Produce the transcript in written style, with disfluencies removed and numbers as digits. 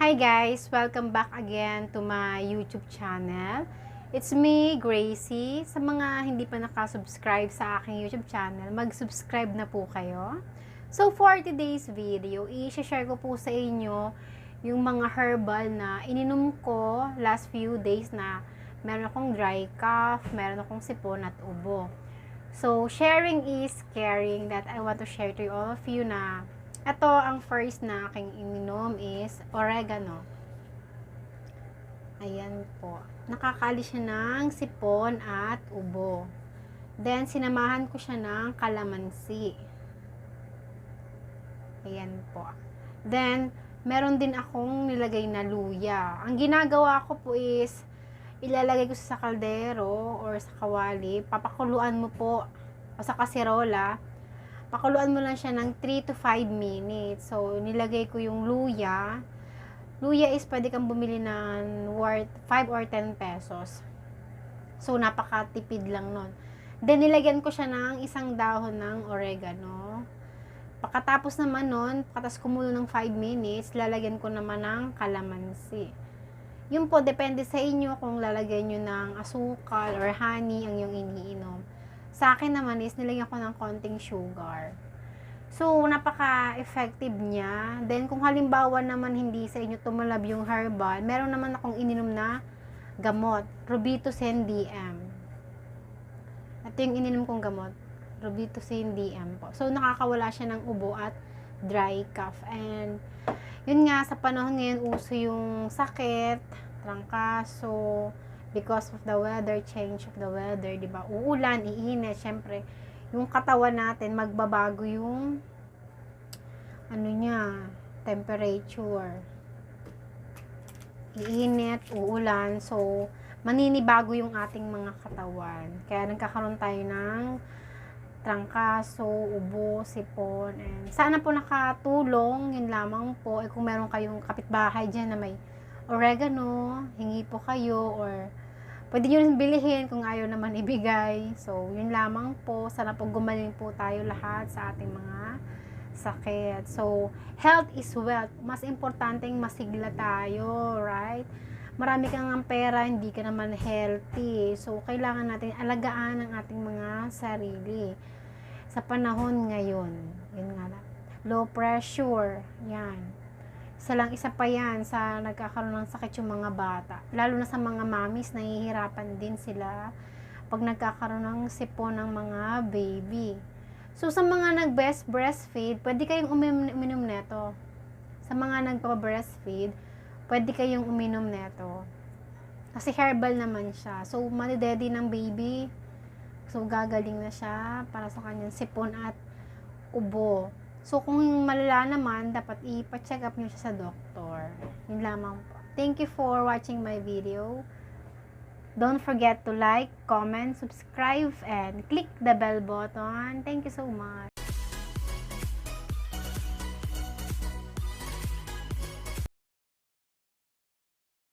Hi guys! Welcome back again to my YouTube channel. It's me, Gracie. Sa mga hindi pa nakasubscribe sa aking YouTube channel, mag-subscribe na po kayo. So for today's video, i-share ko po sa inyo yung mga herbal na ininom ko last few days na meron akong dry cough, meron akong sipon at ubo. So sharing is caring, that I want to share to all of you na ito, ang first na aking ininom is oregano. Ayan po. Nakakaalis siya ng sipon at ubo. Then, sinamahan ko siya ng kalamansi. Ayan po. Then, meron din akong nilagay na luya. Ang ginagawa ko po is, ilalagay ko sa kaldero or sa kawali. Papakuluan mo po o sa kaserola. Pakuluan mo lang siya ng 3 to 5 minutes. So, nilagay ko yung luya. Luya is pwede kang bumili ng worth 5 or 10 pesos. So, napakatipid lang nun. Then, nilagyan ko siya ng isang dahon ng oregano. Pagkatapos naman nun, pagkatapos kumulo ng 5 minutes, lalagyan ko naman ng kalamansi. Yun po, depende sa inyo kung lalagyan nyo ng asukal or honey ang yung iniinom. Sa akin naman is nilagyan ko ng konting sugar. So, napaka-effective niya. Then, kung halimbawa naman hindi sa inyo tumalab yung herbal, meron naman akong ininom na gamot, Robitussin DM. Ito yung ininom kong gamot, Robitussin DM po. So, nakakawala siya ng ubo at dry cough. And, yun nga, sa panahon ngayon, uso yung sakit, trangkaso, because of the weather, change of the weather, di ba? Uulan, iinit, syempre, yung katawan natin, magbabago yung, temperature. Iinit, uulan, so, maninibago yung ating mga katawan. Kaya nagkakaroon tayo ng trangkaso, ubo, sipon, and sana po nakatulong, yun lamang po, kung meron kayong kapitbahay dyan na may oregano, hingi po kayo, or pwede nyo rin bilihin kung ayaw naman ibigay. So, yun lamang po. Sana po gumaling po tayo lahat sa ating mga sakit. So, health is wealth. Mas importanteng masigla tayo, right? Marami kang ang pera, hindi ka naman healthy. So, kailangan natin alagaan ang ating mga sarili. Sa panahon ngayon, yun nga lang. Low pressure, yan. Isa pa yan sa nagkakaroon ng sakit yung mga bata. Lalo na sa mga mommies, nahihirapan din sila pag nagkakaroon ng sipon ng mga baby. So, sa mga breastfeed, pwede kayong uminom neto. Sa mga nagpa-breastfeed, pwede kayong uminom neto. Kasi herbal naman siya. So, madidedi ng baby. So, gagaling na siya para sa kanyang sipon at ubo. So, kung malala naman, dapat ipa-check up nyo siya sa doktor. Yun lamang po. Thank you for watching my video. Don't forget to like, comment, subscribe, and click the bell button. Thank you so much.